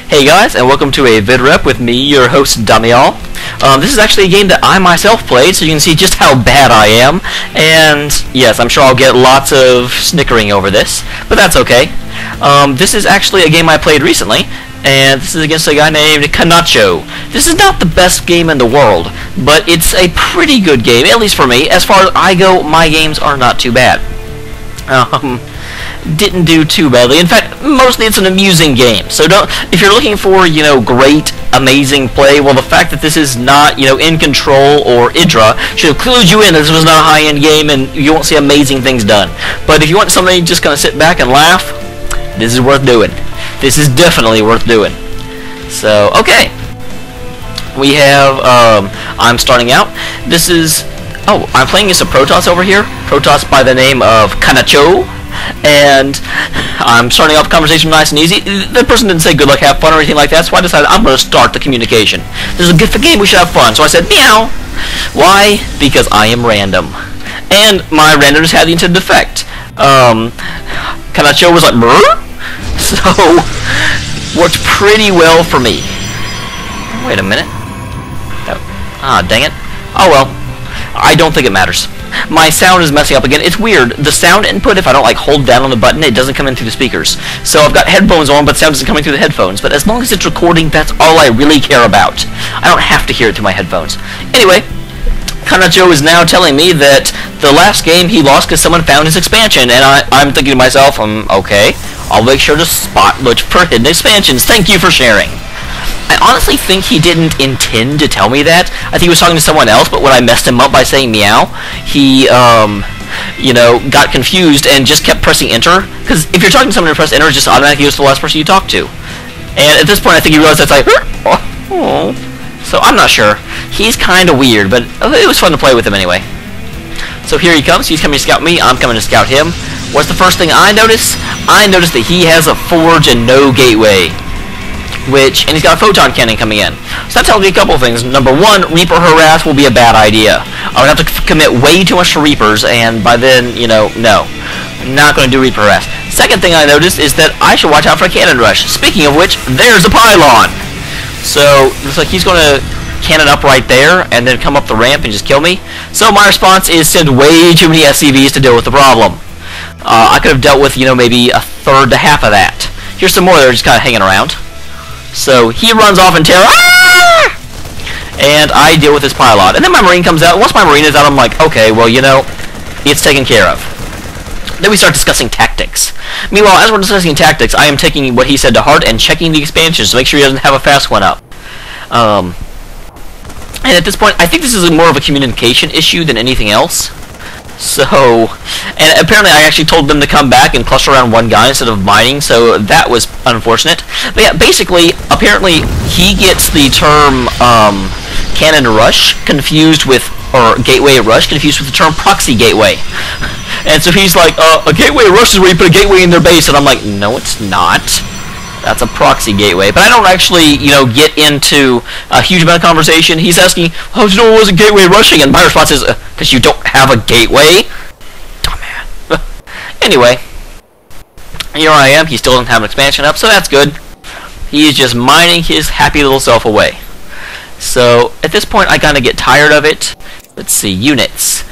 Hey guys, and welcome to a Vidrep with me, your host, Dameol. This is actually a game that I myself played, so you can see just how bad I am. And yes, I'm sure I'll get lots of snickering over this, but that's okay. This is actually a game I played recently, and this is against a guy named Canacho. This is not the best game in the world, but it's a pretty good game, at least for me. As far as I go, my games are not too bad. Didn't do too badly. In fact, mostly it's an amusing game. So if you're looking for, great, amazing play, well, the fact that this is not, In Control or Idra should have clued you in that this was not a high-end game and you won't see amazing things done. But if you want somebody just gonna sit back and laugh, this is worth doing. This is definitely worth doing. So, okay. We have, I'm starting out. This is, I'm playing as a Protoss over here. Protoss by the name of Canacho. And I'm starting off the conversation nice and easy. The person didn't say good luck, have fun, or anything like that, so I decided I'm going to start the communication. This is a good game, we should have fun. So I said, meow. Why? Because I am random. And my randomness had the intended effect. Canacho was like, brr? So, worked pretty well for me. Wait a minute. Dang it. Oh well. I don't think it matters. My sound is messing up again. It's weird. The sound input, if I don't hold down on the button, it doesn't come in through the speakers. So I've got headphones on, but sound isn't coming through the headphones. But as long as it's recording, that's all I really care about. I don't have to hear it through my headphones. Anyway, Canacho is now telling me that the last game he lost because someone found his expansion, and I'm thinking to myself, okay, I'll make sure to look for hidden expansions. Thank you for sharing. I honestly think he didn't intend to tell me that. I think he was talking to someone else, but when I messed him up by saying meow, he, got confused and just kept pressing enter. Because if you're talking to someone and press enter, it just automatically goes to the last person you talk to. And at this point, I think he realized that's like, oh. So I'm not sure. He's kind of weird, but it was fun to play with him anyway. So here he comes. He's coming to scout me. I'm coming to scout him. What's the first thing I notice? I notice that he has a forge and no gateway. And he's got a photon cannon coming in. So that tells me a couple of things. Number one, Reaper harass will be a bad idea. I would have to commit way too much to Reapers, and by then, no. I'm not going to do Reaper harass. Second thing I noticed is that I should watch out for a cannon rush. Speaking of which, there's a pylon. So, looks like he's going to cannon up right there, and then come up the ramp and just kill me. So my response is send way too many SCVs to deal with the problem. I could have dealt with, maybe a third to half of that. Here's some more that are just kind of hanging around. So he runs off in terror, and I deal with this pylon. And then my Marine comes out. Once my Marine is out, I'm like, okay, well, it's taken care of. Then we start discussing tactics. Meanwhile, as we're discussing tactics, I am taking what he said to heart and checking the expansions to make sure he doesn't have a fast one up. And at this point, I think this is more of a communication issue than anything else. So, and apparently I actually told them to come back and cluster around one guy instead of mining, so that was unfortunate. But yeah, basically, apparently he gets the term cannon rush confused with, or gateway rush confused with the term proxy gateway. And so he's like, a gateway rush is where you put a gateway in their base, and I'm like, no, it's not. That's a proxy gateway. But I don't actually, get into a huge amount of conversation. He's asking, how did you know it wasn't gateway rushing? And my response is, because you don't have a gateway? Dumbass. Anyway, here I am. He still doesn't have an expansion up, so that's good. He is just mining his happy little self away. So, at this point, I kind of get tired of it. Let's see, units.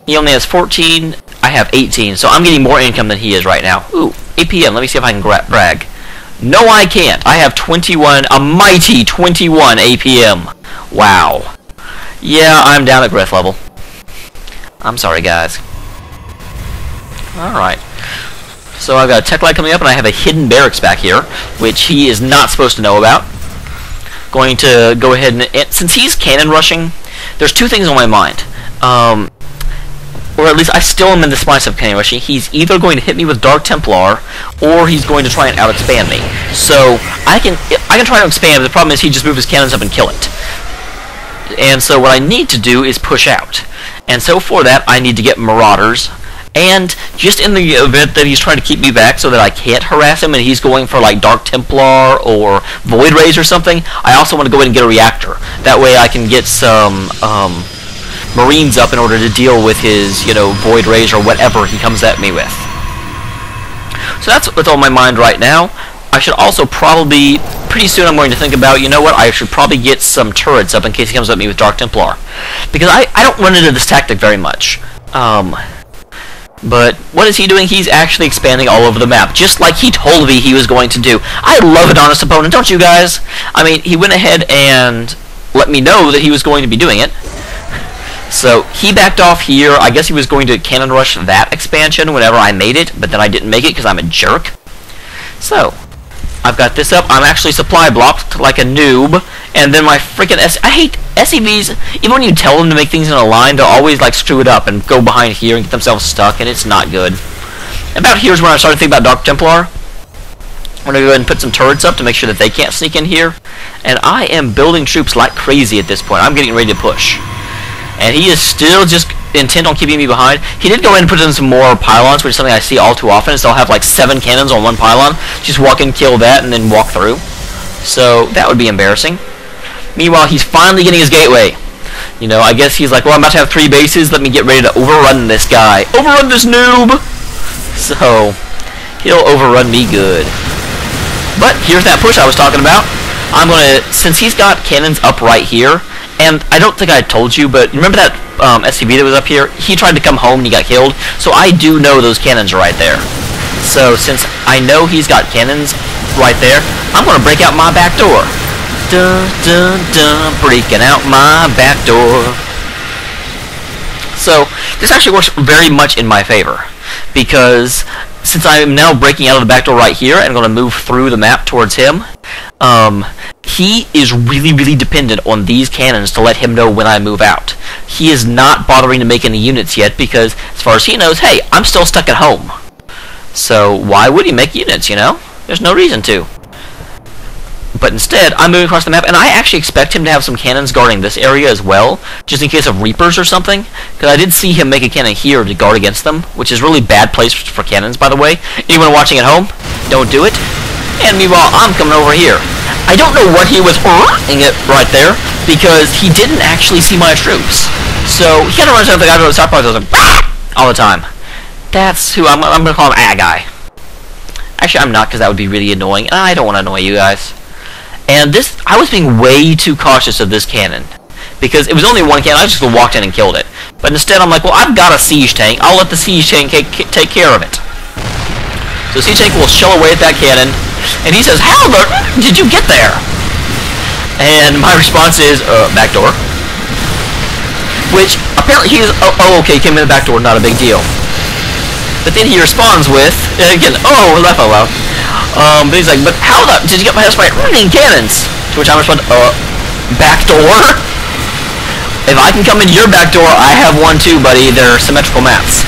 He only has 14. I have 18, so I'm getting more income than he is right now. Ooh, APM. Let me see if I can brag. No, I can't. I have 21, a mighty 21 APM. Wow. Yeah, I'm down at breath level. I'm sorry, guys. Alright. So I've got a tech light coming up, and I have a hidden barracks back here, which he is not supposed to know about. Going to go ahead and since he's cannon rushing, there's two things on my mind. Or at least I still am in the spice of cannon rushing. He's either going to hit me with Dark Templar, or he's going to try and out-expand me. So I can try to expand, but the problem is he just moves his cannons up and kill it. And so what I need to do is push out. And so for that, I need to get Marauders. And just in the event that he's trying to keep me back so that I can't harass him and he's going for like Dark Templar or Void Rays or something, I also want to go ahead and get a reactor. That way I can get some Marines up in order to deal with his, Void Rays or whatever he comes at me with. So that's what's on my mind right now. I should also probably pretty soon I'm going to think about, you know what, I should probably get some turrets up in case he comes at me with Dark Templar. Because I don't run into this tactic very much. But what is he doing? He's actually expanding all over the map, just like he told me he was going to do. I love an honest opponent, don't you guys? I mean, he went ahead and let me know that he was going to be doing it. So he backed off here. I guess he was going to cannon rush that expansion whenever I made it, but then I didn't make it because I'm a jerk. So I've got this up. I'm actually supply blocked like a noob, and then my freaking I hate SCVs. Even when you tell them to make things in a line, they'll always like screw it up and go behind here and get themselves stuck, and it's not good. About here's when I started thinking about Dark Templar. I'm gonna go ahead and put some turrets up to make sure that they can't sneak in here, and I am building troops like crazy at this point. I'm getting ready to push, and he is still just intent on keeping me behind. He did go in and put in some more pylons, which is something I see all too often, is they'll have like 7 cannons on one pylon. Just walk in, kill that, and then walk through. So that would be embarrassing. Meanwhile, he's finally getting his gateway. You know, I guess he's like, well, I'm about to have 3 bases, let me get ready to overrun this guy. Overrun this noob! So, he'll overrun me good. But here's that push I was talking about. I'm gonna, since he's got cannons up right here, and I don't think I told you, but remember that SCV that was up here? He tried to come home and he got killed, so I do know those cannons are right there. So since I know he's got cannons right there, I'm going to break out my back door. Dun, dun, dun, breaking out my back door. So this actually works very much in my favor, because since I am now breaking out of the back door right here and going to move through the map towards him, he is really, really dependent on these cannons to let him know when I move out. He is not bothering to make any units yet because, as far as he knows, hey, I'm still stuck at home. So why would he make units, you know? There's no reason to. But instead, I'm moving across the map, and I actually expect him to have some cannons guarding this area as well, just in case of Reapers or something, because I did see him make a cannon here to guard against them, which is really bad place for cannons, by the way. Anyone watching at home, don't do it. And meanwhile, I'm coming over here. I don't know what he was it right there, because he didn't actually see my troops. So he kind of runs out of the guy who was Starcraft all the time. That's who I'm going to call him A guy. Actually, I'm not, because that would be really annoying, and I don't want to annoy you guys. And this, I was being way too cautious of this cannon, because it was only one cannon. I just walked in and killed it. But instead, I'm like, well, I've got a siege tank. I'll let the siege tank take care of it. So the siege tank will shell away at that cannon, and he says, how the did you get there? And my response is, back door. Which, apparently he is, oh, okay, came in the back door, not a big deal. But then he responds with, again, oh, laugh out loud. But he's like, but how the did you get my house by running cannons? To which I respond, back door? If I can come into your back door, I have one too, buddy. They're symmetrical maps.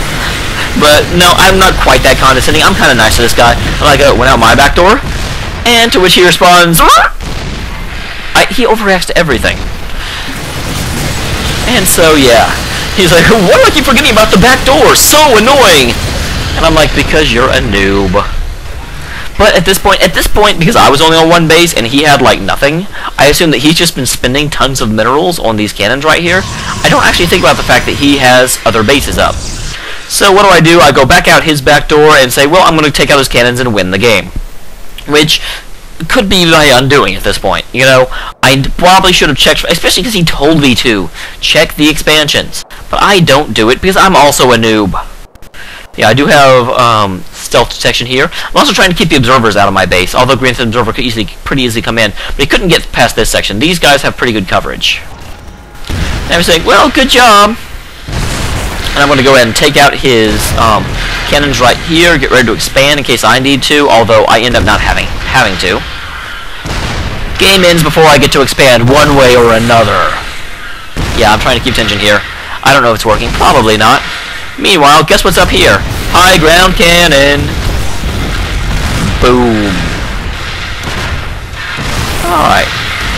But no, I'm not quite that condescending. I'm kind of nice to this guy. I'm like, went out my back door? And to which he responds, he overreacts to everything. And so, yeah. He's like, what do I keep forgetting about the back door? So annoying! And I'm like, because you're a noob. But at this point, because I was only on one base and he had like nothing, I assume that he's just been spending tons of minerals on these cannons right here. I don't actually think about the fact that he has other bases up. So what do? I go back out his back door and say, well, I'm going to take out his cannons and win the game. Which could be my undoing at this point. You know, I probably should have checked, especially because he told me to check the expansions. But I don't do it because I'm also a noob. Yeah, I do have stealth detection here. I'm also trying to keep the observers out of my base, although granted, the observer could pretty easily come in, but he couldn't get past this section. These guys have pretty good coverage. And I'm saying, well, good job. And I'm going to go ahead and take out his cannons right here, get ready to expand in case I need to, although I end up not having to. Game ends before I get to expand one way or another. Yeah, I'm trying to keep tension here. I don't know if it's working. Probably not. Meanwhile, guess what's up here? High ground cannon. Boom. Alright.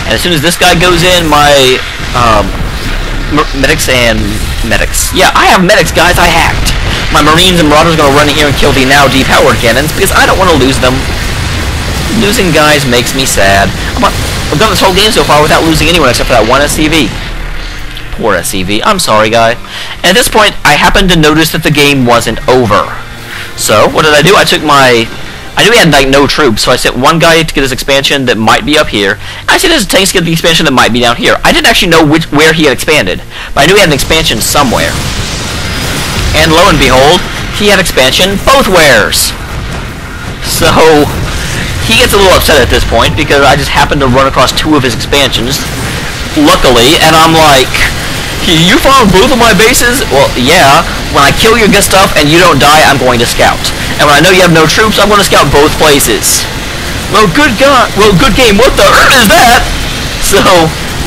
And as soon as this guy goes in, my medics. Yeah, I have medics, guys. I hacked. My marines and marauders are going to run in here and kill the now depowered cannons because I don't want to lose them. Losing guys makes me sad. I've done this whole game so far without losing anyone except for that one SCV. Poor SCV. I'm sorry, guy. And at this point, I happened to notice that the game wasn't over. So, what did I do? I took my I knew he had like no troops, so I sent one guy to get his expansion that might be up here. I sent his tanks to get the expansion that might be down here. I didn't actually know where he had expanded, but I knew he had an expansion somewhere. And lo and behold, he had expansion both wheres. So he gets a little upset at this point because I just happened to run across two of his expansions, luckily, and I'm like, you found both of my bases? Well, yeah. When I kill your good stuff and you don't die, I'm going to scout. And when I know you have no troops, I'm going to scout both places. Well, good game. What the is that? So,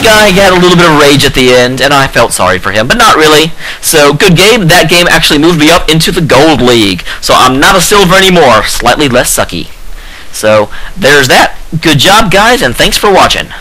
guy had a little bit of rage at the end, and I felt sorry for him, but not really. So, good game. That game actually moved me up into the Gold League. So, I'm not a silver anymore. Slightly less sucky. So, there's that. Good job, guys, and thanks for watching.